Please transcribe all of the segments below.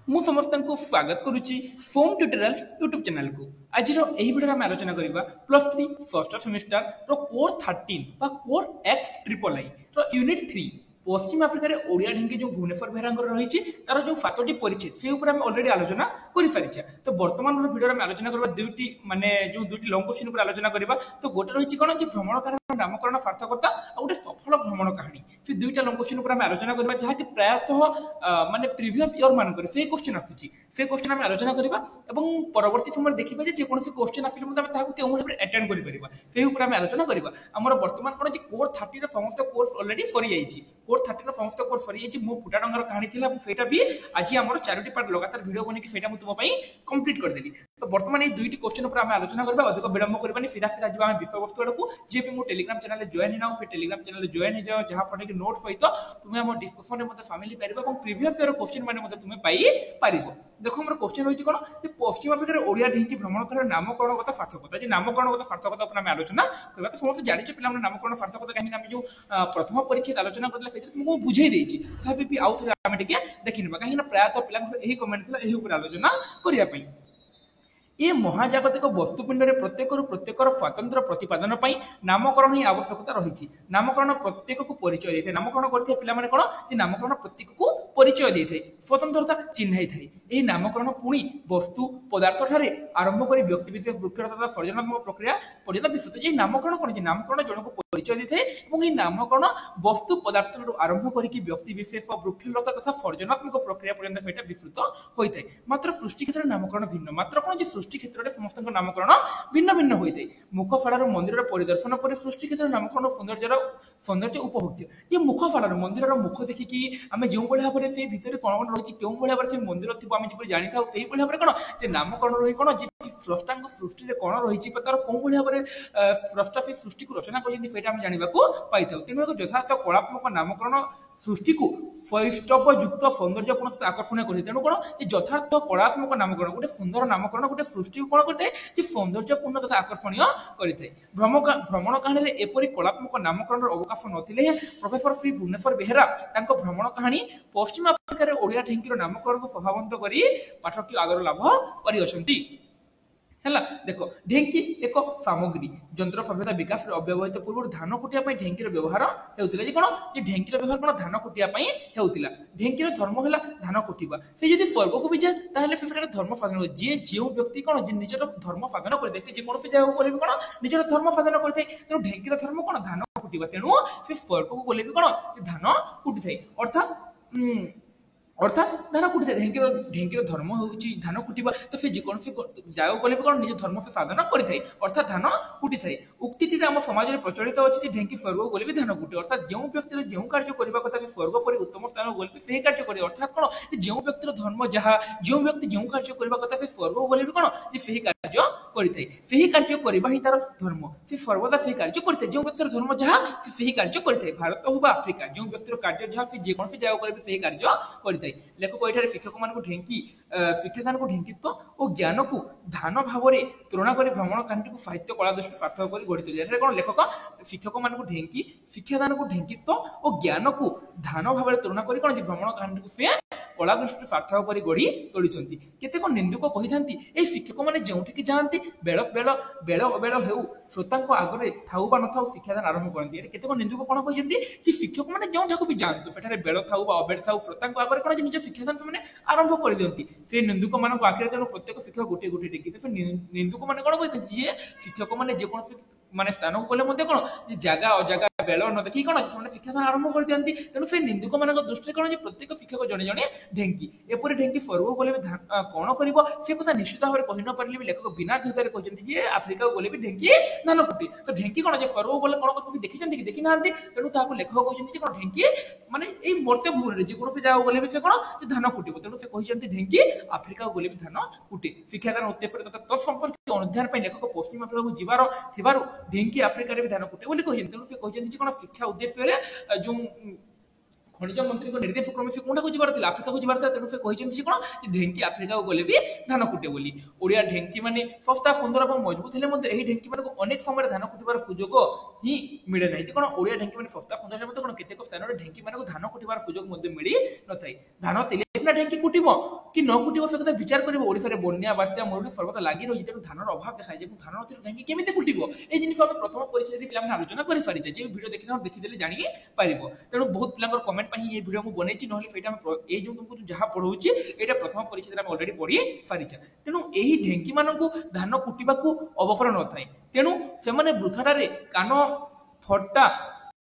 मु समस्त को स्वागत करुच्ची फोम ट्यूटोरियल्स यूट्यूब चैनल को। आज यही वीडियो में आलोचना करवा +3 first semester core 13 core x triple I unit 3 पश्चिम आफ्रिकार ओडिया ढेंकी जो भुवनेश्वर बेहरांगर रही तार जो 7टी परिचित से अलरेडी आलोचना कर सारी। तो बर्तमान भिडियो में आलोचना करवा दुईटी माने जो दुईटी लंग क्वेश्चन पर आलोचना करवा। तो गोटे रही कौन जो भ्रमण कहानी नामकरण सार्थकता और गोटे सफल भ्रमण कहानी से दुईटा लंग क्वेश्चन पर आलोचना करवा जहाँकि प्रायतः माने प्रीवियस इयर मानक से क्वेश्चन आसूची से क्वेश्चन आम आलोचना करवा और परवर्ती समय देखा जेकोसी क्वेश्चन आसिले क्यों भाव में अटेंड कर आलोचना करवा। आम बर्तमान कौन कोर 30 समस्त कोर्स अलरेडी सरी जाइए कोर 30 समस्त कोर्स सरी जाइए। मो फुटा डंगार कहानी थी सेटा भी आज आम 4टी पार्ट लगातार वीडियो बनिक से तुम कंप्लीट करदेली। तो बर्तमान ये दुईटी क्वेश्चन पर आलोचना करवा अधिक विलंब करवानी सीधा सीधा जी विषय वस्तु आड़क जी भी मोर टेलीग्राम चैनल जॉइन हो फिर टेलीग्राम चैनल जॉइन हो जहाँ फटे नोट सहित तुम्हें आम डिस्कसन में सामिल कर प्रीवियस इयर क्वेश्चन मैंने तुम्हें पाई। देखो मोर क्वेश्चन रही कौन पश्चिम आफ्रिकार ओडिया ढेंकी भ्रमण कर नामकरणगत सार्थकता जी नामकरणगत सार्थकता पर आम आलोचना करवा। तो समस्त जानी पे नामकरण सार्थकता कहीं जो प्रथम परिच्छेद आलोचना करते तुमको बुझे देती तथापि आउ थे आम देखी ना कहीं प्रायतः पिला कमेंट था आलोचना करने। ये महाजागतिक वस्तुपिंड प्रत्येक प्रत्येकर स्वतंत्र प्रतिपादन नामकरण ही आवश्यकता रही। नामकरण प्रत्येक को परिचय दे नामकरण करते पे कौन नामकरण प्रत्येक को परिचय दे था स्वतंत्रता चिन्ह था। यह नामकरण पुणी वस्तु पदार्थ ठारे आरंभ कर व्यक्ति विशेष वृक्ष तथा सर्जनात्मक प्रक्रिया पर्यटन विस्तृत। ये नामकरण कौन नामकरण जन को परिचय दे था नामकरण वस्तु पदार्थ आरंभ कर व्यक्ति विशेष वृक्षलता तथा सर्जनात्मक प्रक्रिया पर्यटन से विस्तृत होता है। मात्र सृष्टि क्षेत्र नामकरण भिन्न मात्र कौन सृष्टि क्षेत्र में समस्त नामकरण भिन्न भिन्न होता है। मुखफाड़ार मंदिर परिदर्शन पर सृष्टि क्षेत्र नामकरण सौंदर्य उपभोग्य। ये मुखफाड़ार मंदिर मुख देखिकी आम जो भाव में से भितर कौन कौन रही क्यों भाव में से मंदिर थी आम जो जानी था से भाव में कौन नामकरण रही कौन स्रष्टा सृष्टि कौन रही तार कौन भाव में स्रष्टा से सृष्टि को रचना कर जानवा पाई था। तेणु एक यथार्थ कलात्मक नामकरण सृष्टि को वैष्णवयुक्त सौंदर्यपूर्ण आकर्षण कर तेणु कौन यथार्थ कलात्मक नामकरण गोटे सुंदर नामकरण गोटे सृष्टि कौन करते सौंदर्यपूर्ण तथा आकर्षणीय करते। भ्रमण कहानी एपरी कलात्मक नामकरण अवकाश नथिले प्रोफेसर श्री भुवनेश्वर बेहेरा भ्रमण कहानी पश्चिम आफ्रिकार ओडिया ढेंकीर नामकरण को स्वभावंत कर पाठक आदर लाभ कर। देख ढेंकी एक सामग्री जंत्र सभ्यता विकास अव्यवहित पूर्व धान कुटिया ढेंकीर व्यवहार होता है। कौन ढेंकीर व्यवहार कौन धान कुटिया होता। ढेंकीर धर्म है धान कुटिबा से जब स्वर्ग को भी जाए धर्म साधन हुए जी जो व्यक्ति कौन निजर धर्म साधन करते जेकोसी जगह गले भी कौन निजर धर्म साधन करते तेणु ढेंकीर धर्म कौन धान कुटिबा तेणु से स्वर्ग को गले भी कौन धान कुटी था अर्थात धान कुटी था। ढेंकीर धर्म होची धान कुटिबा तो से जेकोसी जगह गले भी कौन निज धर्म से साधन करें अर्थात धान कुटी थाए। उक्ति आम समाज में प्रचलित अच्छी ढेंकी स्वर्ग गले भी धान कुटे अर्थात जो व्यक्ति जो कार्य करने कथा भी स्वर्ग पर उत्तम स्थान गले से कार्य करे अर्थात कौन जो व्यक्तिर धर्म जहाँ जो व्यक्ति जो कार्य करने कथा से स्वर्ग गले भी कौन से कार्य करें से कार्य करवा ही तार धर्म से सर्वदा से कार्य करते जो व्यक्तिर धर्म जहाँ से कार्य करें भारत हो आफ्रिका जो व्यक्तिर कार्य जहाँ से जेकोसी जगह गले से कार्य करें। लेखक ये शिक्षक मान ढेंकी शिक्षादान को ढेंकित्व और ज्ञान को धान भाव में तुलना कर भ्रमण कहानी को साहित्य कला दृष्टि सार्थक कर गढ़ी तोली। कौन लेखक शिक्षक मान ढेंकी शिक्षादान को ढेंकित्व और ज्ञान को धान भाव में तुलना कर कौन भ्रमण कहानी को से कला दृष्टि सार्थक कर गढ़ी तोली। केतेक निंदुक कही था ये शिक्षक मैंने जोठिक जाती बेल बेल बेल अबेल हो श्रोता आगे थाऊ बा न शिक्षादान आरंभ करती। केतेक निंदुक कौन कहते शिक्षक मैंने जो भी जातु से बेल थाऊ अबेल थाऊ श्रोता आगे कौन निज शिक्षादान से आरंभ कर दिखती से निंदुक मान आखिर तेणु प्रत्येक शिक्षक गोटे गोटे टेकी से निंदुक मैंने कौन कहते जी शिक्षक मैंने जेकोसी माने स्थान को गले कौन जगह अजगा बेल न देखी कौन से शिक्षादान आरंभ कर दिखती तेणु से निंदुक मान दृष्टि कौन प्रत्येक शिक्षक जड़े जड़े ढेंकी एपरी ढेंकी स्वर्ग गले कौन कर कथा निश्चित भाव में कही न पारे भी लेखक बिना द्विधार कहते आफ्रिका गले भी ढेंकी धान कुटी। तो ढेंकी कौन स्वर्ग गले कौन कर देखी कि देखी ना तेणु लेखक कहते कौन ढेंकी माने मर्त्य भूमि जेकोसी जगह गले भी से कौन धान कुटिब तेणु से कहते ढेंकी आफ्रिका गले भी धान कुटे। शिक्षादान उद्देश्य तथा तत्संपर्क अध्ययन लेखक पश्चिम आफ्रिका को जीवार ढेंकी आफ्रिकार भी धान कुटे कहते तेणु से कहते कौन शिक्षा उद्देश्य जो खनिज मंत्री निर्देश क्रमे से कौटा को जबार आफ्रिका को जबार तेणु से कहते कौन ढेंकी आफ्रिका को गले भी धान कुटे बोली ओडिया ढेंकी मैंने सस्ता सुंदर और मजबूत हेले ढेंकी मान अनेक समय धान कुटार सुजोग ही मिले ना कौन ओडिया ढेंकी मैंने सस्ता सुंदर कौन केतेक स्थान में ढेंकी मान धान कुटार सुजोग मिल न था धान तेल सिना ढेंकी कुटब कि न कुटब से कथा विचार कर ओडिशा बन्या बात्या मरुड़ी सर्वदा लगी रही तेणु धानर अभाव देखा धान नथिले ढेंकी केमी कुटब ये जिन आम प्रथम परिचय पे आलोचना कर सारी जो भिडियो देखिदे जानी पार तेणु बहुत पिला कमेंट ये वीडियो को बनई ना जो तुमको जहाँ पढ़ाऊँगी यहाँ प्रथम परिचय में अलरेडी पढ़ी सारीचा तेणु यही ढेंकी मानू धान कुटा अवसर न थाए तेणु से वृथारे कान फटा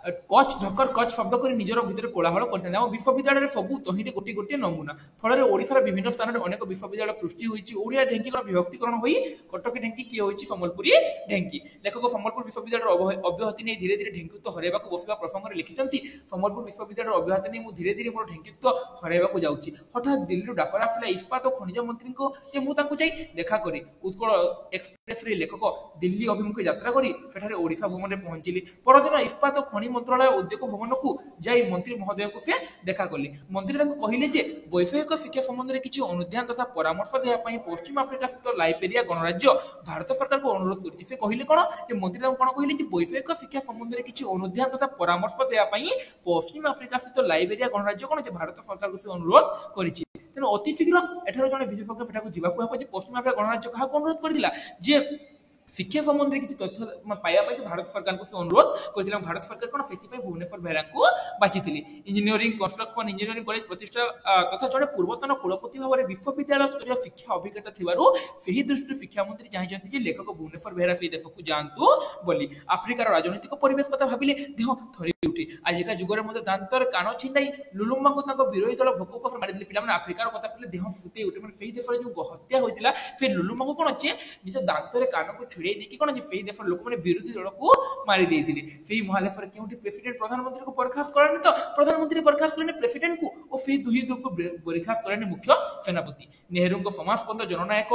कच ढकर कच शब्द कर निजर भितर कोलाहल करते विश्वविद्यालय सबू तहिं गोटे गोटे नमूना फल ओडिशार विभिन्न स्थान में अनेक विश्वविद्यालय सृष्टि होती ओडिया ढेंकी विभक्तिकरण हो कटक ढेंकी किए होती सम्बलपुरी ढेंकी लेखक सम्बलपुर विश्वविद्यालय अव्याहति नहीं धीरे धीरे ढेंकीत्व हरैवा बसवा प्रसंग में लिखिं सम्बलपुर विश्वविद्यालय अव्याहति नहीं धीरे धीरे मोर ढेंकीत्व हरैवा जाऊँगी हठात दिल्ली डाकर आसला इस्पात और खनिज मंत्री को मुझे देखा करी उत्कल एक्सप्रेस लेखक दिल्ली अभिमुखे यात्रा कर ओडिशा भवन में पहुंचली परदिन इस्पात और खनि मंत्रालय उद्योग भवन को जाई मंत्री महोदय को से देखा कले मंत्री कहले जे वैषयिक शिक्षा संबंध में किसी अनुध्यान तथा परामर्श देवाई पश्चिम आफ्रिका स्थित लाइबेरिया गणराज्य भारत सरकार को अनुरोध कर कहले कौन मंत्री कौन कहले वैषयिक शिक्षा संबंध में किसी अनुध्यान तथा परामर्श देवाई पश्चिम आफ्रिका स्थित लाइबेरिया गणराज्य कौन भारत सरकार को से अनुरोध कर तेणु अति शीघ्र एठार जड़े विशेषज्ञ सेटा जावाक पश्चिम आफ्रिका गणराज्य क्या अनुरोध कर शिक्षा संबंध में किसी तथ्य पाइबापी भारत सरकार को अनुरोध कर भारत सरकार कौन से भुवनेश्वर बेहरा को बाची इंजीनियरिंग कंस्ट्रक्शन इंजीनियरिंग कॉलेज प्रतिष्ठा तथा जड़े पूर्वतन कुलपति भाव में विश्वविद्यालय स्तर शिक्षा अभिज्ञता थी दृष्टि शिक्षा मंत्री चाहते लेखक भुवनेश्वर बेहरा से देश को जातु बोली आफ्रिकार राजनीतिक परिवेश कथा भाविले देह थरी उठे आजिका जुगर दांतर कान छिंडाई लुलुम्बा विरोधी दल भोक उपर मारी पे आफ्रिकार कथा कहले देह फुटे उठे मैंने देश जो हत्या होता फिर लुलुम्बा को कौन अच्छे निज दांतर कान को छिड़े देखिए कौन देश लोक मैंने विरोधी दल को मारी देते महादेश क्योंकि प्रेसिडेंट प्रधानमंत्री को बर्खास्त करानी तो प्रधानमंत्री बर्खास्त करें प्रेसिडेंट को और फिर दुही को बर्खास्त करानी मुख्य सेनापति नेहरू को समाजबंध जननायक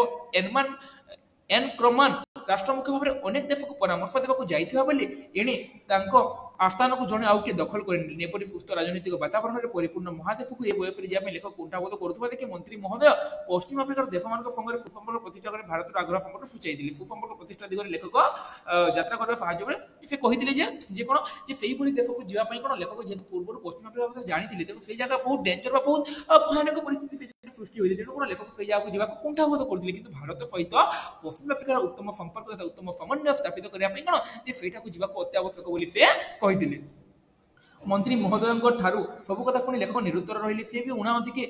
एन क्रमान राष्ट्र मुख्य भाव में अनेक देश को परामर्श देवाक जाइथिबा बेले एणे तांको आस्थान को जड़े आउ किए दखल कर सुस्थ राजनीतिक वातावरण में परिपूर्ण महादेश को बयस जाए लेखक कुंठाबोध करुवा देखिए मंत्री महोदय पश्चिम आफ्रिकार देश मान संगे सुसंपर्क प्रतिष्ठा कर भारत आग्रह संपर्क सूचाई सुसंपर्क प्रतिष्ठा दिगरे लेखक यात्रा करने साहय से कहते कौन से देश को जावाई कौन लेखक जेहतु पूर्व पश्चिम आफ्रिका जानी तेज से जगह बहुत डेंजर बहुत भयानक परिस्थिति सृष्टि होती तेणु कौन लेखक से जगह जावाक कुंठाबोध करते कि भारत सहित पश्चिम आफ्रिकार उत्तम संपर्क तथा उत्तम समन्वय स्थापित करने कौन से अत्यावश्यक बोली से कहते मंत्री महोदय ठारू सब कथा शुणी लेखक निरुत्तर रही सी भी उणावती के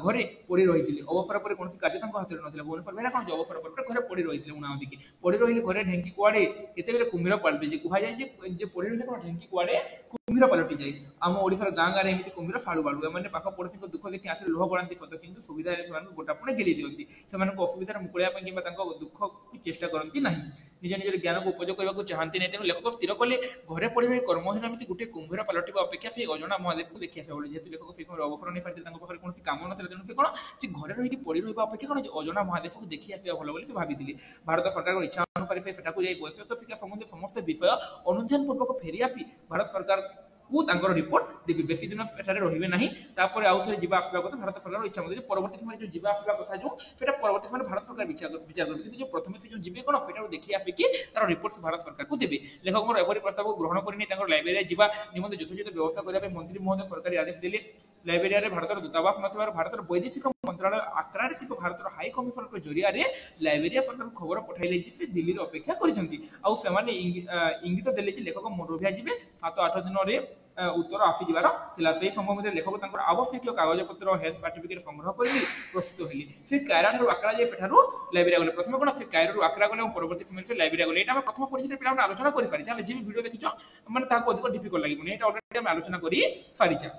घरे पड़ी रही अवसर पर कौन कार्य हाथ में ना भुवनेश्वर बेहरा कौन अवसर पर घरे पड़ी रही उणावती के पड़ी रही घरे ढेंकी कुआड़े केते कुम्भीर पलटि कहुए पड़ी रही कौन ढेंकी कुआड़े कुम्भीर पलटि जाए आम ओडिशार गाँ गाँव एमती कुम्भीर फाड़ू बाड़ू एम पाख पड़ोशी दुख देखिए आखिर लुह गड़ाती सत कि सुविधा गोटापणे गेली दिखती से असुविधार मुकुड़ा कि दुख को चेष्टा करती ना निज निज ज्ञान को उपयोग करने को चाहती नहीं तेणु लेखक स्थिर कले घरे पड़ी रही कर्महीन एमती गोटे कुम्भीर पलटा अपेक्षा से अजना महादेश को देखिए जेहतु लेखक से अवसर नहीं पारे कौन काम ना तेणु से कौन से घरे रही पड़ी रही अपेक्षा कौन अजना महादेश को देखी आसा भल बोली भाई भारत सरकार इच्छा अनुसार से वैषयिक शिक्षा संबंधी समस्त विषय अनुध्यान पूर्वक फेरी आसी भारत सरकार को रिपोर्ट देवी बेसी दिन एठारे रहिबे नाही तापर आउ थरे जिबा आसबा कथा भारत सरकार इच्छा मते परवर्ती समय जो जिबा आसबा कथा जो सेटा परवर्ती समय भारत सरकार विचार करबे किंतु जो प्रथमे से जो जिबे कोन फेटा देखि आसे कि तार रिपोर्ट भारत सरकार को देबे लेखक मोर एवरी प्रस्ताव को ग्रहण करिनि तांकर लाइब्रेरी जिबा निमंत यथोचित व्यवस्था करिया मंत्री महोदय सरकारी आदेश देले लाइब्रेरी रे भारत दूतावास नथिबार भारत वैदेशिक मंत्रालय आक्रा रे भारत हाई कमिशनर के जरिया रे लाइब्रेरी सरकार खबर पठाइले जे से दिल्ली रे अपेक्षा करिसंती आउ से माने इंगित देले जे लेखक मोरभिया जिबे 7-8 दिन रे उत्तर आसी जबार थिला से संभव में लेखक तांकर आवश्यक कागज पत्र हेल्थ सर्टिफिकेट संग्रह कर प्रस्तुत होली से कायरो आक्रा जाए सेठारु लाइब्रेरी गले प्रथम कोन से कायरो आक्रा गले परवर्ती समय से लाइब्रेरी गले एटा हम प्रथम परिचय पिला आलोचना करि सारि जे वीडियो देखिछ माने ताको अधिक डिफिकल्ट लागिबो एटा ऑलरेडी हम आलोचना करि सारिछा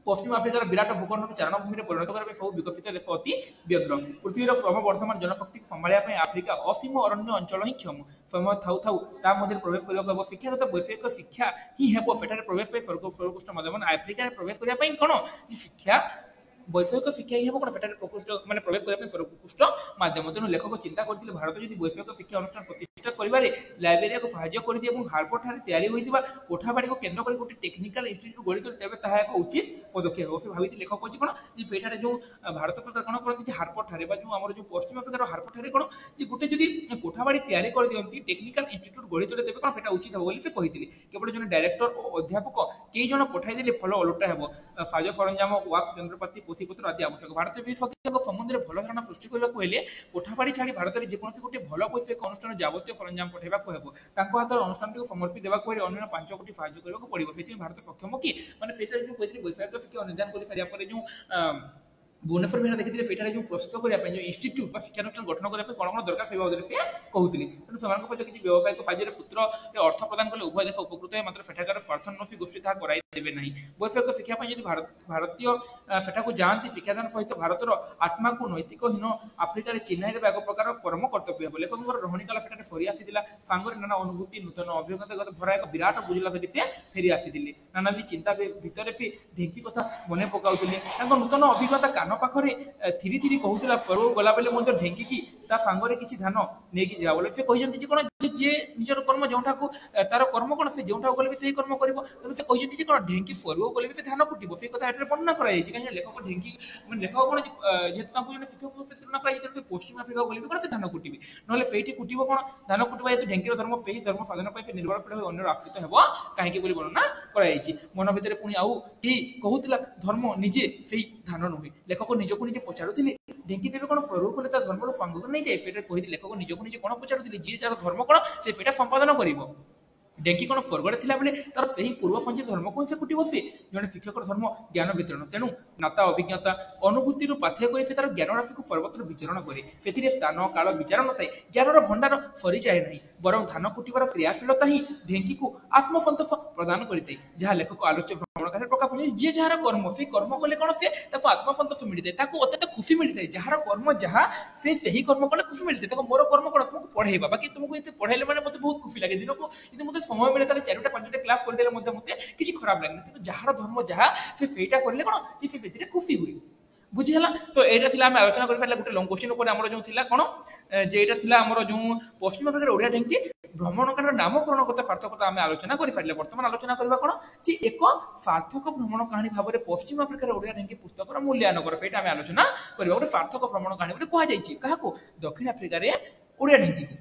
पश्चिम आफ्रिकार विराट भूखंड चारणभूमि में परिणत करने सब विकसित देश अति व्यग्र पृथ्वीर क्रमवर्धमान जनशक्ति संभालिया आफ्रिका असीम अरण्य अंचल ही क्षम समय थाउ थाउ ता मध्य प्रवेश करने शिक्षा तथा वैषयिक शिक्षा ही हेब सेठारे प्रवेश सर्वोत्कृष्ट माध्यम आफ्रिका प्रवेश करने कौन शिक्षा বৈষয়িক শিক্ষা ହିଁ ହେବ କ'ଣ ସେଠାରେ ପ୍ରକୃଷ୍ଟ ମାନେ ପ୍ରବେଶ କରିବା ପାଇଁ ସର୍ବୋତ୍କୃଷ୍ଟ ମାଧ୍ୟମ। ତେଣୁ ଲେଖକ ଚିନ୍ତା କରିଥିଲେ ଭାରତ ଯଦି ବୈଷୟିକ ଶିକ୍ଷା ଅନୁଷ୍ଠାନ ପ୍ରତିଷ୍ଠା କରିବାରେ ଲାଇବ୍ରେରୀକୁ ସାହାଯ୍ୟ କରିଦିଏ ଏବଂ ହାର୍ପର ଠାରେ ତିଆରି ହୋଇଥିବା କୋଠାବାଡ଼ିକୁ କେନ୍ଦ୍ର କରି ଗୋଟେ ଟେକ୍ନିକାଲ ଇନଷ୍ଟିଚ୍ୟୁଟ୍ ଗଢ଼ି ତୋଳେ ତେବେ ତାହା ଏକ ଉଚିତ ପଦକ୍ଷେପ ହେବ। ସେ ଭାବିଥିଲେ ଲେଖକ କହୁଛି କ'ଣ ଯେ ସେଇଠାରେ ଯେଉଁ ଭାରତ ସରକାର କ'ଣ କରନ୍ତି ଯେ ହାର୍ପର ଠାରେ ବା ଯେଉଁ ଆମର ଯେଉଁ ପଶ୍ଚିମ ଆଫ୍ରିକାର ହାର୍ପର ଠାରେ କ'ଣ ଯେ ଗୋଟେ ଯଦି କୋଠାବାଡ଼ି ତିଆରି କରିଦିଅନ୍ତି ଟେକ୍ନିକାଲ ଇନଷ୍ଟିଚ୍ୟୁଟ୍ ଗଢ଼ି ତୋଳେ ତେବେ କ'ଣ ସେଇଟା ଉଚିତ ହେବ ବୋଲି ସେ କହିଥିଲେ। କେବଳ ଜଣେ ଡାଇରେକ୍ଟର ଓ ଅଧ୍ୟାପକ କେଇ ଜଣ ପଠାଇ ଦେଲେ ଫଳ ଓଲଟା ହେବ। ସାଜ ସରଞ୍ଜାମ ୱାକ୍ସ ଯନ୍ତ୍ରପାତି ପୋଥିପତ୍ର ଆଦି ଆବଶ୍ୟକ। ଭାରତୀୟ ବିଶେଷଜ୍ଞଙ୍କ ସମ୍ବନ୍ଧରେ ଭଲ ଧାରଣା ସୃଷ୍ଟି କରିବାକୁ ହେଲେ କୋଠାବାଡ଼ି ଛାଡ଼ି ଭାରତରେ ଯେକୌଣସି ଗୋଟେ ଭଲ ବୈଷୟିକ ଅନୁଷ୍ଠାନ ଯାବତୀୟ ସରଞ୍ଜାମ ପଠାଇବାକୁ ହେବ। ତାଙ୍କ ହାତରେ ଅନୁଷ୍ଠାନଟିକୁ ସମର୍ପି ଦେବାକୁ ହେଲେ ଅନ୍ୟ 5 କୋଟି ସାହାଯ୍ୟ କରିବାକୁ ପଡ଼ିବ। ସେଥିପାଇଁ ଭାରତ ସକ୍ଷମ କି ମାନେ ସେଇଟାରେ ଯେଉଁ କହିଥିଲି ବୈଷୟିକ ଶିକ୍ଷା ଅନୁଧ୍ୟାନ କରି ସାରିବା ପରେ ଯେଉଁ भुवनेश्वर विहार देखिए सेठारे जो प्रस्तुत करने जो इन्स्टिट्यूट बा शिक्षानुष्ठान गठन करने कौन कौन दरकार से बाबद से कहते तेणु से सहित किसी व्यावसायिक साहय सूत्र अर्थ प्रदान कले उभय देश उपकृत है मात्र सेठाकार स्वार्थन्वेषी गोष्ठी ताहा कराई देबे नहीं। वैषयिक शिक्षा जब भारतीय सेठाकू जाती शिक्षादान सहित भारतर आत्मा को नैतिकहीन आफ्रिकार चिन्हाई देवा एक प्रकार परम कर्तव्य हे। लेखक रहणी काल से सरी आसी सांगे नाना अनुभूति नूतन अभिज्ञता भरा एक विराट बुझला से फेरी आसी नानादी चिंता भितर से ढेंकी कथा मन पकाउले नूतन अभिज्ञता कान पाखरे थिरी थिरी कहूला स्वर गला बेले ढेंकी ता सांगरे किसी ध्यान नहीं जा बोले से कहते कौन जे निजर कर्म जो तार कर्म कौन से जो गले से कर्म कर से कहते कौन ढेंकी स्वर गले भी से ध्यान कुटिब से कथा ये वर्णना कर लेखक ढेंकी लेखक कौन जेहतु शिक्षक से तुलना कर पश्चिम आफ्रिका गले भी कौन से ध्यान कुटिबे ना से कुटिब कौन ध्यान कुटिबा ये ढेंकीर धर्म से धर्म साधन पर निर्भरशील हो अन्य आश्रित हो कहीं वर्णना कर मन भितर पुणी आउ टी कहूला धर्म निजे से ध्यान नुहे लेखक निजक निजे पचारूले ढेंकी देवे कौन स्वर कले धर्म सांग नहीं जाए कही लेखक निजक निजे कौन पचारूले जी जार धर्म कौन से संपादन कर ढेंकी कौन स्वर्गरे थिला बेले तार सही पूर्व संचित धर्म को से कुटिब से जड़े शिक्षक धर्म ज्ञान वितरण तेणु नाता अभिज्ञता अनुभूति पाथ्य कर से तार ज्ञान राशि को सर्वत्र विचरण करे से स्थान काल विचार न थाए ज्ञानर भंडार सरी जाए नहीं बरं धान कुटिबार क्रियाशीलता ही ढेंकी को आत्मसंतोष प्रदान करते जहाँ लेखक आलोच्य भ्रमणकारी प्रकाश जी जार कर्म से कर्म कले कौन से आत्मसंतोष मिलता है अत्यंत खुशी मिलता है जार कर्म जहाँ से कर्म कले खुशी मिलता है मोर कर्म कौन तुमको पढ़ेगा बाकी तुमको पढ़ाइले मैंने मतलब बहुत खुशी लगे दिन को मतलब समय मिले तार 4टा 5टा क्लास करदेले मते किसी खराब लगे तेज जार धर्म जहाँ से करें कौन से खुशी हुए बुझीगला। तो यहाँ थी आम आलोचना कर गोटे लंग क्वेश्चन उपर जो कौन जेटा थी जो पश्चिम अफ्रिकार ओडिया ढेंकी भ्रमणकार नामकरण कथा सार्थकता आम आलोचना कर सारे बर्तमान आलोचना करवा कौन जी एक सार्थक भ्रमण कहानी भाव में पश्चिम अफ्रिकार ओडिया ढेंकी पुस्तक मूल्यांकन कर सही आम आलोचना करवा गोटे सार्थक भ्रमण कहानी कहुई क्या दक्षिण अफ्रिकार ओडिया ढेंकी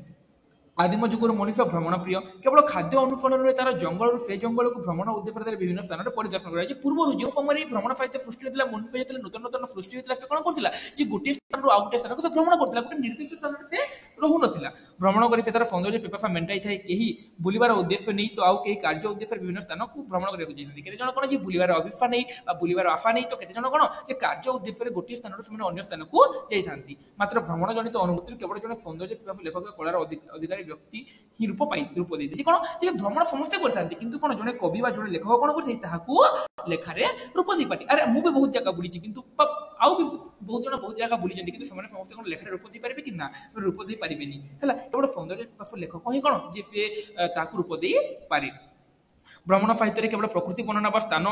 आदिम जुगर मनुष्य भ्रमण प्रिय केवल खाद्य अनुसरण तार जंगल से जंगल को भ्रमण उद्देश्य विभिन्न स्थान में परिदर्शन कर पूर्व जो समय भ्रमण साहित्य सृष्टि होता मनुष्य जो नूतन नूतन सृष्टि होता से कौन करता गोटे स्थान आउ गोटे स्थान को भ्रमण करता गोटे निर्दिष्ट स्थान से रोना भ्रमण कर तार सौंदर्य पिपासा मेटाई थाए कहीं बुलवार उद्देश्य नहीं तो आउ कई कार्य उद्देश्य विभिन्न स्थान को भ्रमण करते केते जन कौन बुलवार अभिफा नहीं बुलवार आशा नहीं तो केते जन कौन कार्य उद्देश्य गोटे स्थान से अन्य स्थान को जाती मात्र भ्रमण जनित अनुभूति केवल जन सौंदर्य पिपासु लेखक कलार अधिकारी व्यक्ति ही रूप देती कौन जब भ्रमण समस्ते करते कि कौन जड़े कवि जड़े लेखक कौन करते लेखार रूप दे पारे अरे मुझे बहुत जगह बुली किंतु आउ भी बहुत जन बहुत जगह बुली कि समस्त कौन लेखार रूप दे पारे कि ना रूप दे पारे है केवल सौंदर्य लेखक ही कौन जी सी रूप दे पारे। भ्रमण साहित्य केवल प्रकृति वर्णना व स्थान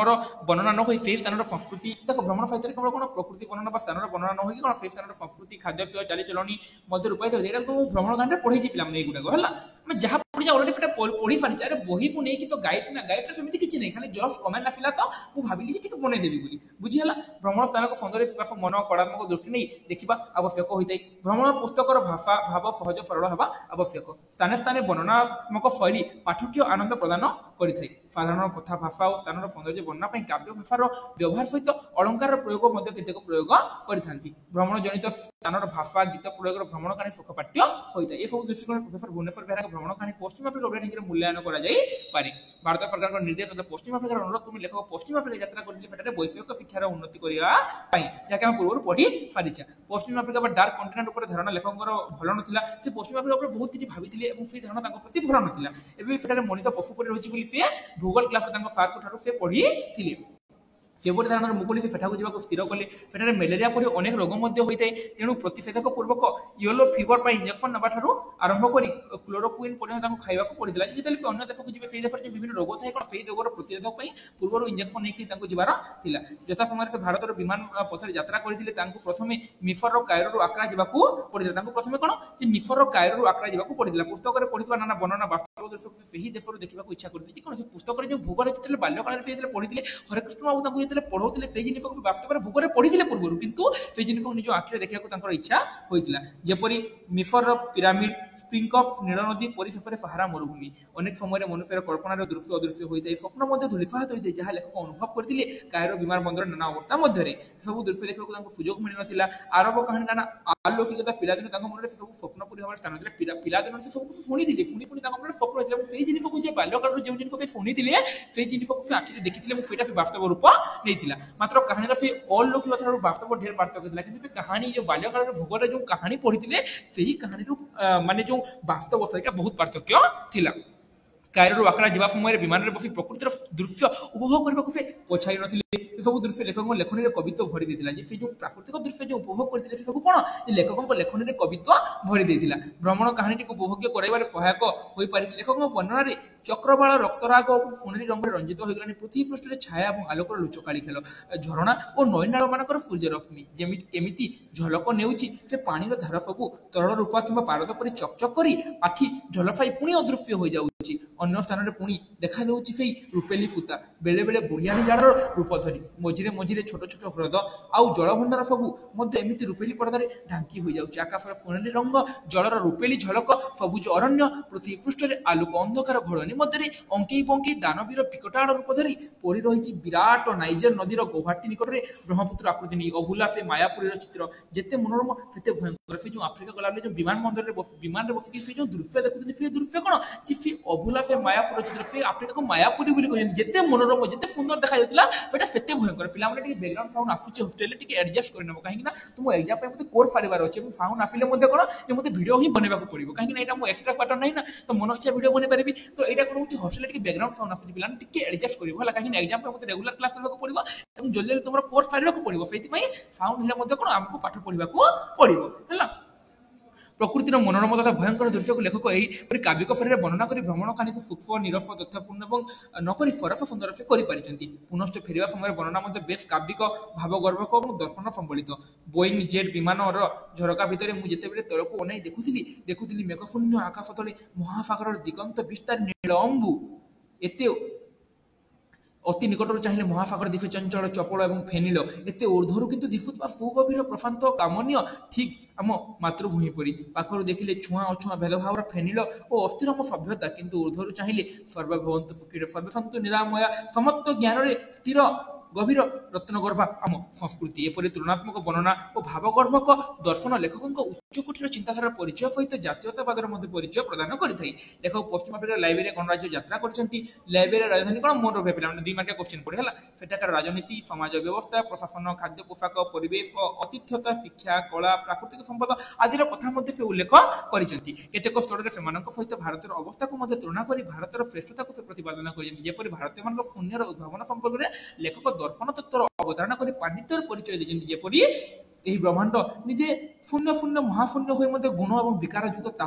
वर्णना न हो स्थान संस्कृति देखो भ्रमण साहित्य केवल कौन प्रकृति वर्णना व स्थान वर्णना न हो कौन स्थान संस्कृति खाद्यपेय चालीचलनी मध्य रूपायित होता तो भ्रमण गांधी पढ़ी पिला गुड़ाक है जहाँ पढ़ी अलरेडी पढ़ी सारी अरे बही को नहीं तो गाइड ना गाइड सेमती किसी नहीं खाली जस्ट कमेंट आसला तो मुझे भाविली टे बनईदेवी बोली बुझीगला। भ्रमण स्थान को सौंदर्य पिपास मन कलात्मक दृष्टि नहीं देखा आवश्यक होता है भ्रमण पुस्तक भाषा भाव सहज सरल हवा आवश्यक स्थाने स्थाने वर्णनात्मक शैली पाठक आनंद प्रदान करते साधारण कथा भाषा और स्थान सौंदर्य वर्णना काव्य भाषार व्यवहार सहित अलंकार प्रयोग केतेक प्रयोग करथांती भ्रमण जनित स्थान भाषा गीत प्रयोग भ्रमण कहानी सुखपाठ्य होता है। ये सब दृष्टिकोण प्रोफेसर भुवनेश्वर बेहेरा भ्रमण कहानी पश्चिम अफ्रिका ओडिया ढेंकी मूल्यांकन कर भारत सरकार निर्देश पश्चिम अफ्रिकार अनुरोध तुम लेखक पश्चिम अफ्रिका यात्रा करते वैषयिक शिक्षार उन्नति करने जहाँकि पूर्व पढ़ी सारी पश्चिम अफ्रिका डार्क कंटिनेंट उपर धारणा लेखक भल ना से पश्चिम अफ्रिका बहुत किसी भाई से धारणा प्रति भल ना एवं मनीष पशु पर रही भूगोल क्लास सार को से पढ़ी ସେପରି ଧାରଣାର ମୁକୁଳି ସେଠାକୁ ଯିବାକୁ ସ୍ଥିର କଲେ। ସେଠାରେ ମ୍ୟାଲେରିଆ ପରି ଅନେକ ରୋଗ ମଧ୍ୟ ହୋଇଥାଏ। ତେଣୁ ପ୍ରତିଷେଧକ ପୂର୍ବକ ୟେଲୋ ଫିଭର ପାଇଁ ଇଞ୍ଜେକ୍ସନ ନେବାଠାରୁ ଆରମ୍ଭ କରି କ୍ଲୋରୋକୁଇନ୍ ପର୍ଯ୍ୟନ୍ତ ତାଙ୍କୁ ଖାଇବାକୁ ପଡ଼ିଥିଲା। ଯେତେବେଳେ ସେ ଅନ୍ୟ ଦେଶକୁ ଯିବେ ସେଇ ଦେଶରେ ବିଭିନ୍ନ ରୋଗ ଥାଏ କ'ଣ ସେଇ ରୋଗର ପ୍ରତିଷେଧକ ପାଇଁ ପୂର୍ବରୁ ଇଞ୍ଜେକ୍ସନ ନେଇକି ତାଙ୍କୁ ଯିବାର ଥିଲା। ଯଥା ସମୟରେ ସେ ଭାରତର ବିମାନ ପଥରେ ଯାତ୍ରା କରିଥିଲେ ତାଙ୍କୁ ପ୍ରଥମେ ମିଫରର କାଇରୋରୁ ଆକ୍ରା ଯିବାକୁ ପଡ଼ିଥିଲା। ତାଙ୍କୁ ପ୍ରଥମେ କ'ଣ ଯେ ମିଫରର କାଇରୋରୁ ଆକ୍ରା ଯିବାକୁ ପଡ଼ିଥିଲା। ପୁସ୍ତକରେ ପଢ଼ିଥିବା ନାନା ବର୍ଣ୍ଣନା ବାସ୍ତବ ଦୃଶ୍ୟକୁ ସେହି ଦେଶରୁ ଦେଖିବାକୁ ଇଚ୍ଛା କରିଥିଲେ। କ'ଣ ସେ ପୁସ୍ତକରେ ଯେଉଁ ଭୂଗୋଳ ଯେତେବେଳେ ବାଲ୍ୟକାଳରେ ସେ ଯେତେବେଳେ ପଢ଼ିଥିଲେ ହରେକୃଷ୍ଣ ବାବୁ ତାଙ୍କୁ ଯେତେବେଳେ ପଢ଼ଉଥିଲେ ସେଇ ଜିନିଷକୁ ବାସ୍ତବରେ ଭୂଗୋଳରେ ପଢ଼ିଥିଲେ ପୂର୍ବରୁ, କିନ୍ତୁ ସେଇ ଜିନିଷକୁ ନିଜ ଆଖିରେ ଦେଖିବାକୁ ତାଙ୍କର ଇଚ୍ଛା ହୋଇଥିଲା। ଯେପରି ମିଫରର ପିରାମିଡ, ସ୍ପ୍ରିଙ୍ଗ ଅଫ୍ ନୀଳ ନଦୀ, ପରିଶେଷରେ ସାହାରା ମରୁଭୂମି। ଅନେକ ସମୟରେ ମନୁଷ୍ୟର କଳ୍ପନାର ଦୃଶ୍ୟ ଅଦୃଶ୍ୟ ହୋଇଥାଏ, ସ୍ୱପ୍ନ ମଧ୍ୟ ଧୂଳିସାତ ହୋଇଥାଏ, ଯାହା ଲେଖକ ଅନୁଭବ କରିଥିଲେ କାଇରୋ ବିମାନ ବନ୍ଦର ନାନା ଅବସ୍ଥା ମଧ୍ୟରେ। ସବୁ ଦୃଶ୍ୟ ଦେଖିବାକୁ ତାଙ୍କୁ ସୁଯୋଗ ମିଳିନଥିଲା। ଆରବ କାହାଣୀ ନାନା ଆଲୌକିକତା ପିଲାଦିନ ତାଙ୍କ ମନରେ ସେ ସବୁ ସ୍ୱପ୍ନ ପୁରୀ ହେବାର ସ୍ଥାନ ଥିଲା। ପିଲାଦିନ ସେ ସବୁ ଶୁଣିଥିଲେ, ଶୁଣି ତାଙ୍କ ମନରେ ସ୍ୱପ୍ନ ଥିଲା ଏବଂ ସେଇ ଜିନିଷକୁ ଯେ ବାଲ୍ୟକାଳରୁ ଯେଉଁ ଜିନିଷ ସେ ଶୁଣିଥିଲେ ସେଇ ଜିନିଷକୁ ସେ ଆଖିରେ ଦେଖିଥିଲେ ଏବଂ ସେଇଟା ସେ ବାସ୍ତବ ରୂପ ନେଇଥିଲା। ମାତ୍ର କାହାଣୀର ସେ ଅଲୌକିକ ଠାରୁ ବାସ୍ତବ ଢେର ପାର୍ଥକ୍ୟ ଥିଲା। କିନ୍ତୁ ସେ କାହାଣୀ ଯେଉଁ ବାଲ୍ୟକାଳରେ ଭୂଗୋଳରେ ଯେଉଁ କାହାଣୀ ପଢ଼ିଥିଲେ ସେହି କାହାଣୀରୁ ମାନେ ଯେଉଁ ବାସ୍ତବ ସେଇଟା ବହୁତ ପାର୍ଥକ୍ୟ ଥିଲା। କାଇରୋରୁ ଆକ୍ରା ଯିବା ସମୟରେ ବିମାନରେ ବସି ପ୍ରକୃତିର ଦୃଶ୍ୟ ଉପଭୋଗ କରିବାକୁ ସେ ପଛାଇ ନଥିଲେ। ସେ ସବୁ ଦୃଶ୍ୟ ଲେଖକଙ୍କ ଲେଖନୀରେ କବିତ୍ୱ ଭରି ଦେଇଥିଲା। ଯେ ସେ ଯେଉଁ ପ୍ରାକୃତିକ ଦୃଶ୍ୟ ଯେଉଁ ଉପଭୋଗ କରିଥିଲେ ସେ ସବୁ କ'ଣ ଯେ ଲେଖକଙ୍କ ଲେଖନୀରେ କବିତ୍ୱ ଭରି ଦେଇଥିଲା। ଭ୍ରମଣ କାହାଣୀଟିକୁ ଉପଭୋଗ୍ୟ କରାଇବାରେ ସହାୟକ ହୋଇପାରିଛି। ଲେଖକଙ୍କ ବର୍ଣ୍ଣନାରେ ଚକ୍ରବାଳ ରକ୍ତରାଗ ଏବଂ ସୁନେଲି ରଙ୍ଗରେ ରଞ୍ଜିତ ହୋଇଗଲାଣି। ପୃଥିବୀ ପୃଷ୍ଠରେ ଛାୟା ଏବଂ ଆଲୋକର ଲୁଚକାଳି ଖେଳ, ଝରଣା ଓ ନଈନାଳ ମାନଙ୍କର ସୂର୍ଯ୍ୟରଶ୍ମି ଯେମିତି କେମିତି ଝଲକ ନେଉଛି। ସେ ପାଣିର ଧାର ସବୁ ତରଳ ରୂପା କିମ୍ବା ପାରଦ ପରି ଚକଚକ କରି ଆଖି ଝଲସାଇ ପୁଣି ଅଦୃଶ୍ୟ ହୋଇଯାଉଛି। ଅନ୍ୟ ସ୍ଥାନରେ ପୁଣି ଦେଖାଯାଉଛି ସେଇ ରୂପେଲି ସୂତା, ବେଳେ ବେଳେ ବୁଢିଆଣୀ ଜାଳର ରୂପ ଧରି। ମଝିରେ ମଝିରେ ଛୋଟ ଛୋଟ ହ୍ରଦ ଆଉ ଜଳଭଣ୍ଡାର ସବୁ ମଧ୍ୟ ଏମିତି ରୂପେଲି ପରଦାରେ ଢାଙ୍କି ହୋଇଯାଉଛି। ଆକାଶର ସୁନେଲି ରଙ୍ଗ, ଜଳର ରୂପେଲି ଝଲକ, ସବୁଜ ଅରଣ୍ୟ, ପୃଥିବୀ ପୃଷ୍ଠରେ ଆଲୋକ ଅନ୍ଧକାର ଘୋଡ଼ଣୀ ମଧ୍ୟରେ ଅଙ୍କେଇ ବଙ୍କେଇ ଦାନବୀର ବିକଟାଳ ରୂପ ଧରି ପଡ଼ି ରହିଛି ବିରାଟ ନାଇଜର ନଦୀର ଗୌହାଟୀ ନିକଟରେ ବ୍ରହ୍ମପୁତ୍ର ଆକୃତି ନେଇ। ଅଭୁଲା ସେ ମାୟାପୁରୀର ଚିତ୍ର ଯେତେ ମନୋରମ ସେତେ ଭୟଙ୍କର। ସେ ଯେଉଁ ଆଫ୍ରିକା ଗଲାବେଳେ ଯେଉଁ ବିମାନରେ ବସିକି ସେ ଯେଉଁ ଦୃଶ୍ୟ ଦେଖୁଥିଲେ ସେ ଦୃଶ୍ୟ କ'ଣ ଯେ ସେ ଅଭୁଲା ସେ ମାୟାପୁର ଚିତ୍ର, ସେ ଆଫ୍ରିକାକୁ ମାୟାପୁରୀ ବୋଲି କହିଛନ୍ତି। ଯେତେ ମନୋରମ ଯେତେ ସୁନ୍ଦର ଦେଖାଯାଉଥିଲା ସେଟା ସେତେ ଭୟଙ୍କର। ପିଲାମାନେ ଟିକେ ବ୍ୟାକଗ୍ରାଉଣ୍ଡ ସାଉଣ୍ଡ ଆସୁଛି ହଷ୍ଟେଲରେ ଟିକେ ଆଡଜଷ୍ଟ କରିନେବ, କାହିଁକି ନା ତୁମ ଏକ୍ଜାମ ପାଇଁ ମୋତେ କୋର୍ସ ସାରିବାର ଅଛି ଏବଂ ସାଉଣ୍ଡ ଆସିଲେ ମଧ୍ୟ କ'ଣ ଯେ ମୋତେ ଭିଡ଼ିଓ ହିଁ ବନେଇବାକୁ ପଡ଼ିବ, କାହିଁକି ନା ଏଇଟା ମୁଁ ଏକ୍ସଟ୍ରା ପାର୍ଟ ନାହିଁ ନା ତ ମନ ଇଚ୍ଛା ଭିଡ଼ିଓ ବନେଇ ପାରିବି। ତ ଏଇଟା କ'ଣ ହେଉଛି ହଷ୍ଟେଲରେ ଟିକେ ବ୍ୟାକଗ୍ରାଉଣ୍ଡ ସାଉଣ୍ଡ ଆସୁଛି, ପିଲାମାନେ ଟିକେ ଆଡଜଷ୍ଟ କରିବ ହେଲା, କାହିଁକି ନା ଏକ୍ଜାମ ପାଇଁ ମୋତେ ରେଗୁଲାର କ୍ଲାସ କରିବାକୁ ପଡ଼ିବ ଏବଂ ଜଲ୍ଦି ଜଲ୍ଦି ତୁମର କୋର୍ସ ସାରିବାକୁ ପଡ଼ିବ। ସେଇଥିପାଇଁ ସାଉଣ୍ଡ ହେଲେ ମଧ୍ୟ କ'ଣ ଆମକୁ ପାଠ ପଢ଼ିବାକୁ ପଡ଼ିବ ହେଲା। ପ୍ରକୃତିର ମନୋରମ ତଥା ଭୟଙ୍କର ଦୃଶ୍ୟକୁ ଲେଖକ ଏହିପରି କାବ୍ୟିକ ଶୈଳୀରେ ବର୍ଣ୍ଣନା କରି ଭ୍ରମଣ କାହାଣୀକୁ ସୂକ୍ଷ୍ମ, ନିରସ, ତଥ୍ୟପୂର୍ଣ୍ଣ ଏବଂ ନକରି ସରସ ସୁନ୍ଦର ସେ କରିପାରିଛନ୍ତି। ପୁନଶ୍ଚ ଫେରିବା ସମୟରେ ବର୍ଣ୍ଣନା ମଧ୍ୟ ବେଶ କାବ୍ୟିକ, ଭାବଗର୍ଭକ ଏବଂ ଦର୍ଶନ ସମ୍ବଳିତ। ବୋଇଂ ଜେଟ୍ ବିମାନର ଝରକା ଭିତରେ ମୁଁ ଯେତେବେଳେ ତଳକୁ ଅନାଇ ଦେଖୁଥିଲି ମେଘଶୂନ୍ୟ ଆକାଶ ତଳେ ମହାସାଗରର ଦିଗନ୍ତ ବିସ୍ତାର ନୀଳ ଅମ୍ବୁ। ଏତେ ଅତି ନିକଟରୁ ଚାହିଁଲେ ମହାସାଗର ଦିଶେ ଚଞ୍ଚଳ, ଚପଳ ଏବଂ ଫେନିଳ। ଏତେ ଊର୍ଦ୍ଧ୍ୱରୁ କିନ୍ତୁ ଦିଶୁଥିବା ସୁଗଭୀର ପ୍ରଶାନ୍ତ କାମନୀୟ ଠିକ୍ ଆମ ମାତୃଭୂମି ପରି। ପାଖରୁ ଦେଖିଲେ ଛୁଆଁ ଅଛୁଆଁ ଭେଦଭାବର ଫେନିଳ ଓ ଅସ୍ଥିରମ ସଭ୍ୟତା, କିନ୍ତୁ ଊର୍ଦ୍ଧ୍ୱରୁ ଚାହିଁଲେ ସର୍ବଭବନ୍ତୁ ସୁଖୀରେ ସର୍ବେ ସନ୍ତୁ ନିରାମୟା ସମତ୍ତ ଜ୍ଞାନରେ ସ୍ଥିର ଗଭୀର ରତ୍ନଗର୍ଭା ଆମ ସଂସ୍କୃତି। ଏପରି ତୃଣାତ୍ମକ ବର୍ଣ୍ଣନା ଓ ଭାବଗର୍ଭକ ଦର୍ଶନ ଲେଖକଙ୍କ ଉଚ୍ଚକୋଟୀର ଚିନ୍ତାଧାରାର ପରିଚୟ ସହିତ ଜାତୀୟତାବାଦର ମଧ୍ୟ ପରିଚୟ ପ୍ରଦାନ କରିଥାଏ। ଲେଖକ ପଶ୍ଚିମ ଆଫ୍ରିକାର ଲାଇବେରିଆ ଗଣରାଜ୍ୟ ଯାତ୍ରା କରିଛନ୍ତି। ଲାଇବେରିଆ ରାଜଧାନୀ କ'ଣ ମୋର ରହେ ପିଲାମାନେ 2 ମାର୍କିଆ କୋଶ୍ଚିନ୍ ପଡ଼େ ହେଲା। ସେଠାକାର ରାଜନୀତି, ସମାଜ ବ୍ୟବସ୍ଥା, ପ୍ରଶାସନ, ଖାଦ୍ୟ ପୋଷାକ, ପରିବେଶ, ଅତିଥ୍ୟତା, ଶିକ୍ଷା, କଳା, ପ୍ରାକୃତିକ ସମ୍ପଦ ଆଦିର କଥା ମଧ୍ୟ ସେ ଉଲ୍ଲେଖ କରିଛନ୍ତି। କେତେକ ସ୍ଥଳରେ ସେମାନଙ୍କ ସହିତ ଭାରତର ଅବସ୍ଥାକୁ ମଧ୍ୟ ତୁଳନା କରି ଭାରତର ଶ୍ରେଷ୍ଠତାକୁ ସେ ପ୍ରତିପାଦନ କରିଛନ୍ତି। ଯେପରି ଭାରତୀୟମାନଙ୍କ ଶୂନ୍ୟର ଉଦ୍ଭାବନ ସମ୍ପର୍କରେ ଲେଖକ ଦର୍ଶନ ତତ୍ତ୍ୱର ଅବତାରଣା କରି ପାଣ୍ଡିତ୍ୟର ପରିଚୟ ଦେଇଛନ୍ତି। ଯେପରି ଏହି ବ୍ରହ୍ମାଣ୍ଡ ନିଜେ ଶୂନ୍ୟ ଶୂନ୍ୟ ମହାଶୂନ୍ୟ ହୋଇ ମଧ୍ୟ ଗୁଣ ଏବଂ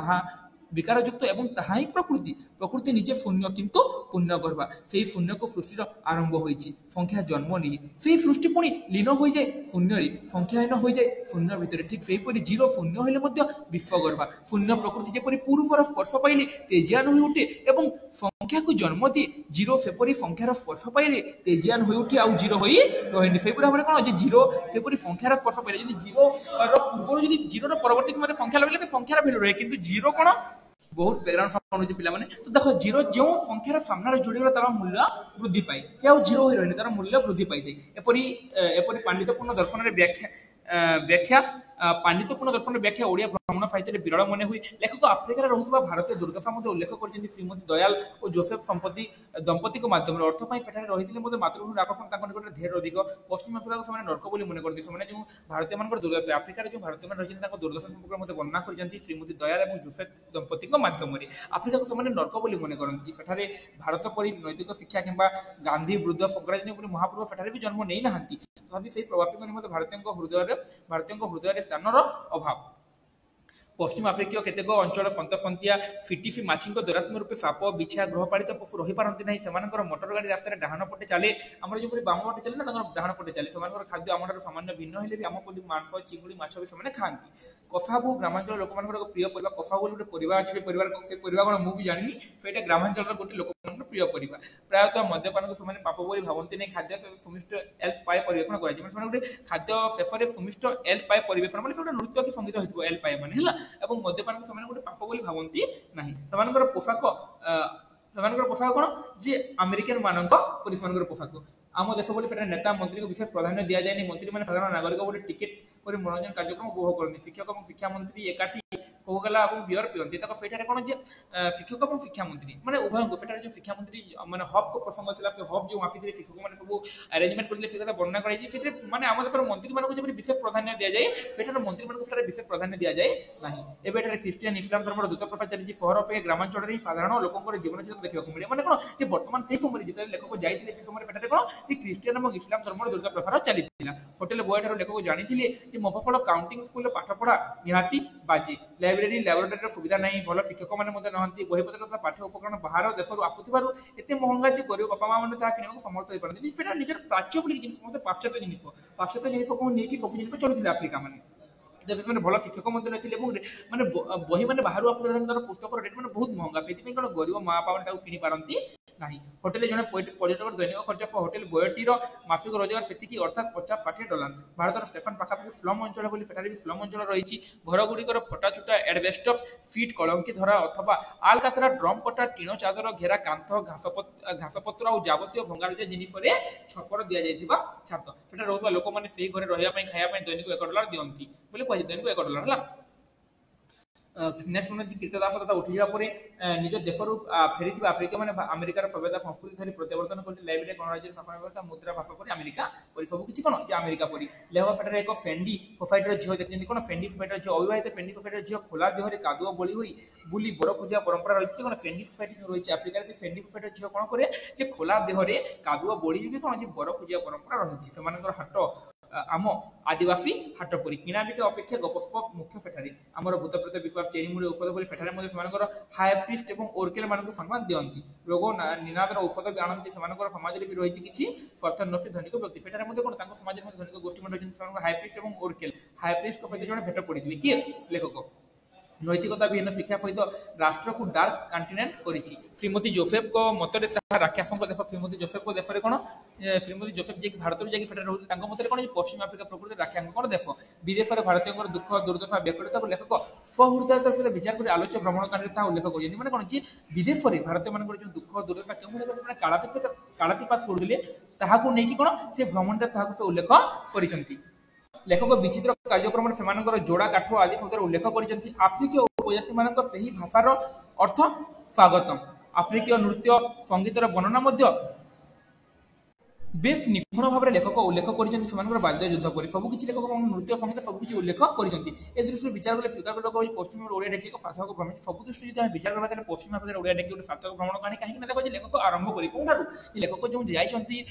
ବିକାରଯୁକ୍ତ ଏବଂ ତାହା ହିଁ ପ୍ରକୃତି ନିଜେ ଶୂନ୍ୟ କିନ୍ତୁ ପୁଣ୍ୟ ଗର୍ଭା। ସେହି ଶୂନ୍ୟକୁ ସୃଷ୍ଟିର ଆରମ୍ଭ ହୋଇଛି, ସଂଖ୍ୟା ଜନ୍ମ ନିଏ। ସେହି ସୃଷ୍ଟି ପୁଣି ଲୀନ ହୋଇଯାଏ ଶୂନ୍ୟରେ, ସଂଖ୍ୟାହୀନ ହୋଇଯାଏ ଶୂନ୍ୟ ଭିତରେ। ଠିକ୍ ସେହିପରି ଜିରୋ ଶୂନ୍ୟ ହେଲେ ମଧ୍ୟ ବିଶ୍ୱଗର୍ଭା। ଶୂନ୍ୟ ପ୍ରକୃତି ଯେପରି ପୁରୁଷର ସ୍ପର୍ଶ ପାଇଲେ ତେଜିଆନ ହୋଇ ଉଠେ ଏବଂ ସଂଖ୍ୟାକୁ ଜନ୍ମ ଦିଏ, ଜିରୋ ସେପରି ସଂଖ୍ୟାର ସ୍ପର୍ଶ ପାଇଲେ ତେଜିଆନ ହୋଇ ଉଠେ ଆଉ ଜିରୋ ହୋଇ ରହେନି। ସେହିପରି ଭାବରେ କ'ଣ ଯେ ଜିରୋ ସେପରି ସଂଖ୍ୟାର ସ୍ପର୍ଶ ପାଇଲେ, ଯଦି ଜିରୋର ପୂର୍ବରୁ ଯଦି ଜିରୋର ପରବର୍ତ୍ତୀ ସମୟରେ ସଂଖ୍ୟା ଲଗେଇଲେ ସେ ସଂଖ୍ୟାର ଭ୍ୟାଲୁ ରହେ, କିନ୍ତୁ ଜିରୋ କ'ଣ ବହୁତ ବ୍ୟାକଗ୍ରାଉଣ୍ଡ ସାଉଣ୍ଡ ହେଉଛି ପିଲାମାନେ। ତ ଦେଖ ଜିରୋ ଯେଉଁ ସଂଖ୍ୟାର ସାମ୍ନାରେ ଯୋଡ଼ିଗଲା ତାର ମୂଲ୍ୟ ବୃଦ୍ଧି ପାଏ, ସେ ଆଉ ଜିରୋ ହୋଇ ରହିନି, ତାର ମୂଲ୍ୟ ବୃଦ୍ଧି ପାଇଥାଏ। ଏପରି ପାଣ୍ଡିତ୍ୟପୂର୍ଣ୍ଣ ଦର୍ଶନରେ ବ୍ୟାଖ୍ୟା पांडित्यपूर्ण दर्शन व्याख्या ओडिया भ्रमण साहित्य विरल मन हुए लेखक आफ्रिकार रहुवा भारतीय दुर्दशा उल्लेख कर श्रीमती दयाल और जोसेफ संपत्ति दंपति माध्यम अर्थ सेठारे रही मातृभूमि आकर्षण निकट ढेर अधिक पश्चिम आफ्रिका को नर्क बोली मन करते जो भारतीय मान दुर्दशा आफ्रिकार जो भारतीय मान रही दुर्दशा संपर्क वर्णना कर श्रीमती दयाल और जोसेफ दंपति माध्यम आफ्रिका को नर्क बोली मन करती सेठारे भारत परि नैतिक शिक्षा किंबा गांधी वृद्ध शंकराचार्य महापुरुष सेठारे भी जन्म नहीं नाहांती तथापि से प्रवासी निमंते भारतीय हृदय स्थानर अभाव पश्चिम आफ्रिकीय केतेक अंचल फंतफंतिया फिटिफि माछी दुरात्म रूपे साप बिछा गृहपालित पशु रही पारती नहीं से मोटर गाड़ी रास्तार डाहाण पटे चले आम जो बाम पटे चले ना डाहाण पटे चले से खाद्य आम सामान्य भिन्न हेल्ले भी आम पल्ली मांस चिंगुड़ी माछ भी से खाती कफाबू ग्रामांचल लोक प्रिय परिवा कफाबू गोटे परिवार अच्छे से परिवार कौन मुझे जानी से ग्रामांचल गोटे लोक प्रिय परिवा प्रायतः मद्यपान को से पाप बोली भावती नहीं खाद्य सुमिष्ट एल पाए परिवेशन कर गोटे खाद्य शेष सुमिष्ट एल पाए परिवेशन मैंने गोटे नृत्य कि संगीत हो एल पाए मैंने है मद्यपान को गोटे पाप बोली भावती ना पोशाक पोशाक कौन जी अमेरिकन मान पोशाक आम देश बोली नेता मंत्री को विशेष प्राधान्य दि जाए मंत्री मैंने साधारण नागरिक गोटे टिकेट कर मनोरंजन कार्यक्रम उपभोग करते शिक्षक और शिक्षा मंत्री एकाठी कोकाला और बियर पिंती सेठारे कौन जे शिक्षक और शिक्षा मंत्री मैंने उभय को जो शिक्षा मंत्री मैंने हब को प्रसंग था से हब जो आसी शिक्षक मैंने सब अरेंजमेंट करते से वर्णना कर मैंने आम देश मंत्री मानक जब विशेष प्राधान्य दि जाए सेठार मंत्री मानक विशेष प्राधान्य दि जाए ना एवं ख्रीष्टियान इस्लाम धर्म द्रुत प्रसार चली सहर अपेक्षा ग्रामांचल ही साधारण लोक जीवन चित्र देखा मिले मैंने कौन जो बर्तमान से समय जिते लेखक जाते से समय सेठारे कौन कि ख्रीष्टियान और इस्लाम धर्म द्रुत प्रसार चली होटेल बॉय ठार लेखक जानी मोफफल काउंटिंग स्कूल पाठ पढ़ा निहाती बाजी लाइब्रेरी लैबोरेटरी सुविधा नहीं भल शिक्षक मैंने नहांती बहीपत्र तथा पाठ्य उपकरण बाहर देश आसुवर एत महंगा जो गरीब बापा माँ मैंने किणा समर्थ हो पारती से निजर प्राच्य बोली जिन पाश्चात्य जिन को नहीं सब जिन चलुते आफ्रिका मैंने जब मैंने भल शिक्षक नहीं मैंने बही मैंने बाहर आस पुस्तक रेट मैंने बहुत महंगा से कौन गरीब माँ बापा मैंने किणी पारती ना होटेल जन पर्यटक दैनिक खर्च होटेल बयटीर मासिक रोजगार से अर्थात $50-60 भारत स्टेफन पाखापाखि स्लम अंचल बोली भी स्लम अंचल रही घर गुड़िकर फटाचुटा एडवेस्टफ सीट कलंकी धरा अथवा आलकातरा ड्रम कटा टीण चादर घेरा कांथ घासपत्र और जबतीय भंगारुजा जिनिस छपर दि जाता छात से रोकवा लोक मैंने से घर रही खायापी दैनिक $1 दिखती बोले कह दैनिक $1 है नेक्स्ट उन्नति कीर्तदास तथा उठा पर निज देश फेरी आफ्रिका मैंने अमेरिकार सभ्यता संस्कृति धरी प्रत्यावर्तन कर लाइब्रेरी गणराज्य स्थापन व्यवस्था मुद्रा भाषा पर अमेरिका पर सब किसी कौन जे अमेरिका पर लेखक सेठारे एक फेंडी सोसाइटर झील देखते कौन फेंडी सोसाइटर झील अविवाहित फेंडी सोसाइटर झील खोला देहरे कादुआ बोली हुई बुली बर खोजा परंपरा रही कौन फेंडी सोसाइटी जो रही आफ्रिकार से फेंडी सोसाइटर झील कौन करे खोला देहरे कादुआ बोली भी कौन बर खोजा परंपरा रही से हाट आम आदिवासी हाट परी किणा बिका अपेक्षा गपसप मुख्य सेठारे आमर भूतप्रेत विश्वास चेरीमूल औषध बोली सेठारे हाई प्रिस्ट और ओरकेल मान सम्मान दिखती रोग निनादर औषध भी आणती समाज में भी रही किसी स्वार्थनसी धनिक व्यक्ति सेठारे कौन समाज में धनिक गोष्ठी में रही हाई प्रिस्ट और ओरकेल हाई प्रिस्ट सहित जन भेट पड़ी किए लेखक नैतिकता विहीन शिक्षा सहित राष्ट्र को डार्क कंटिनेंट कर श्रीमती जोसेफ को मतरे राक्षसों देश श्रीमती जोसेफ को देश कौन श्रीमती जोसेफ जी भारत रोते मत कौन पश्चिम आफ्रिका प्रकृति राक्षस कौन देश विदेश में भारतीय दुख दुर्दशा व्याकुलता को लेखक सहृदयतार सहित विचार कर आलोच्य भ्रमण कार्य उल्लेख कर मैंने कौन विदेश में भारतीय मान जो दुख दुर्दशा क्यों कालातीपात करुले कौन से भ्रमण से उल्लेख कर लेखक विचित्र कार्यक्रम से जोड़ा काठ आदि शब्द उल्लेख कर आफ्रिकीय उपजाति मान भाषार अर्थ स्वागतम आफ्रिकीय नृत्य संगीतर वर्णना बेस निपुण भाव में लेखक उल्लेख कर बाद्य युद्ध पर सबकि लेखक नृत्य संगीत सबकि उल्लेख कर दृष्टि विचार कले स्वीकार कर पश्चिम ओडिया डेकी एक सार्थक भ्रमण सब दृष्टि जो विचार करवा पश्चिम आफ्रिकार ओडिया डेकी गोटे सार्थक भ्रमण कहानी कहीं देखो लेखक आरंभ करी कौन लेखक जो जाइए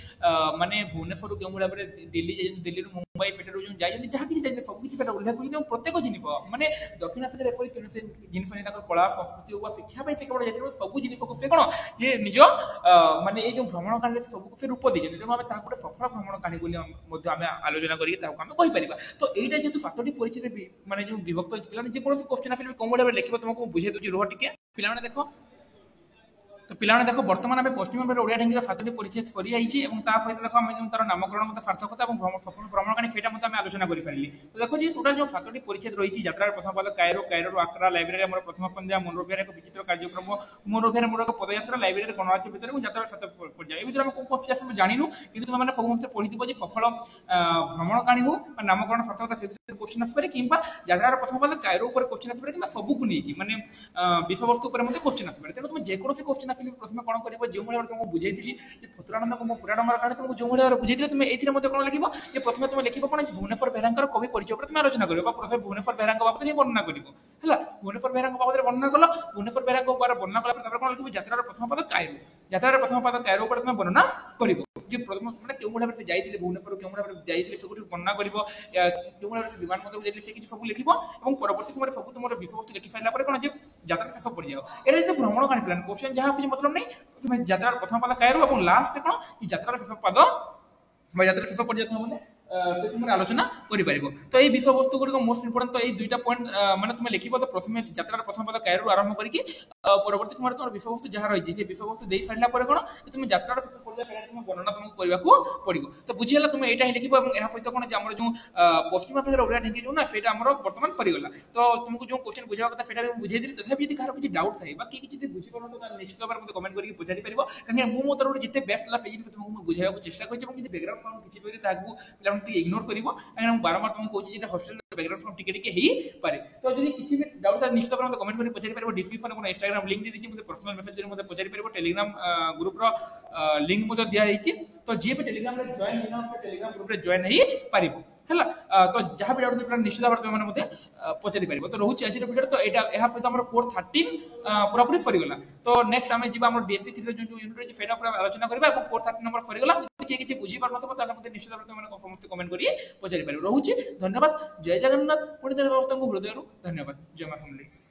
माने भुवनेश्वर क्यों भाव में दिल्ली मुंबई फेटर जो जाइए जहाँ किसी जाइए सबकि उल्लेख कर प्रत्येक जिनिस माने दक्षिण आफ्रिकार एपरी कौन जिनिस कला संस्कृति व शिक्षा से केवल जाइए सब जिनिस को से कौन जे निज माने ये जो भ्रमण कहानी सबको से रूप देते तेणु आम गोटे सफल भ्रमण कहानी बोली आम आलोचना करें तो यहाँ जेहतु 7टी परिचय माने जो विभक्त पे जेकोसी क्वेश्चन आसे कौन भाव में लिखे तुमको बुझे दूसरी रुह टिके पे देख तो पिलाने देखो बर्तमान आम पश्चिम बंगाल ओडिया ढंगी सातटी परिच्छेद सरी जाइए और ता सहित देखो आम जो तार नामकरण मत सार्थकता और सफल भ्रमणकाणी से आलोचना कर पारे। तो देखो जी टोटाल जो सातटी परिच्छेद रही यात्रा प्रथम पाद कायरो कायरो आक्रा लाइब्रेरी आम प्रथम संध्या मनोरभियार एक विचित्र कार्यक्रम मनोरभियार मोर एक पदयात्रा लाइब्रेरी गणराज्य भितर यात्रा सात पर्याय ये भितर कौन कौन सब जानू कि तुम मैंने समस्त पढ़ी सफल भ्रमणकाणी हो नामकरण सार्थकता से क्वेश्चन आसपे कि यात्रा प्रथम पाद कायरो क्वेश्चन आसपे कि सबको नहीं मानने विषय वस्तु क्वेश्चन आसपे तेणु तुम जेकोसी क्वेश्चन आस प्रथम कौन कर जो भाई तुमको बुझेली फतुरानंद को पुराण कहानी तुमको जो भाई बुझे तुम ये कौन लिख कि प्रथम तुम लिख कौन भुवनेश्वर बेहेरा कवि परिचय पर तुम आलोचना कर प्रथम भुवनेश्वर बेहेरा बाबद ही वर्णना कर भुवनेश्वर बेहेरा बाबद वर्णना कल भुवनेश्वर बेहेरा वर्णना कला कौन लिख यात्रा प्रथम पाद कायरो यात्रा प्रथम पाद कायरो तुम वर्णना कर प्रथम मैंने क्यों भाव से जाइए भुवनेश्वर क्यों भाव जाइए से वर्णना कर क्यों भाव से विमान बंदर जाइए से सब लिख और परवर्ती समय सब तुम विषय वस्तु लिखि सारा कौन यात्रा शेष पर जाओ ये भ्रमण कहानी प्लान क्वेश्चन जहाँ मतलब नहीं तुम यात्रा प्रथम पाद कायरो और लास्ट कौन यात्रा शेष पाद यात्रा शेष पर्याय तुम से समय आलोचना कर तो ये विषय वस्तु गुड़िक मोस्ट इंपोर्टेंट तो ये दुईटा पॉइंट माने तुम लिख तो प्रथम यात्रा प्रथम पाद कायरो आरंभ करके परवर्ती समय तुम विषय वस्तु जहाँ रही है विषय वस्तु दे सारा कौन तुम यात्रा शेष पर्याय तुम वर्णना तुमको करने पड़ो तो बुझीगला तुम यहाँ ही लिख सहित कौन जो पश्चिम आफ्रिकार ओडिया ढंगी जो ना से बर्तमान सरीगला तो तुमको जो क्वेश्चन बुझा कथा से बुझेदी तथापि कहार किसी डाउट थाए कि बुझीपार तो निश्चित भाव मत कमेंट करके पचारि पार कहीं मो मो तरफ जिते बेस्ट लगा से तुमको बुझाइबा चेष्टा कर बैकग्राउंड साउंड किसी भी पे इग्नोर करिवो काहे बारंबार तुमको कहूँ जे हॉस्टल बैकग्राउंड साउंड टिके ही पारे तो जदि किसी भी डाउट निश्चित भाव कमेंट करके पचारि पार डिस्क्रिप्शन को इंस्टाग्राम लिंक दे दीजिए मुझे पर्सनल मेसेज कर मुझे पचारि पार टेलीग्राम ग्रुप रो लिंक मुझे दिया रही तो जी भी टेलीग्राम रे जॉइन होना टेलीग्राम ग्रुप रे जॉइन ही पारिबो है तो जहाँ भी डाउट थे निश्चित भाव तुम मैंने पचारि पार तो रोचे आज वीडियो तो यहाँ सहित आम 413 पूरापूरी सरीगला तो नेक्स्ट आम जी डीएससी 3 जो यूनिट रही है पूरा आलोचना करवा 413 नंबर सरीगला किए किसी बुझी पार ना निश्चित भाव तुम समस्त कमेंट करिए पचारि पार रोचे धन्यवाद जय जगन्नाथ पुणी व्यवस्था को हृदय धन्यवाद जय मां समलेई।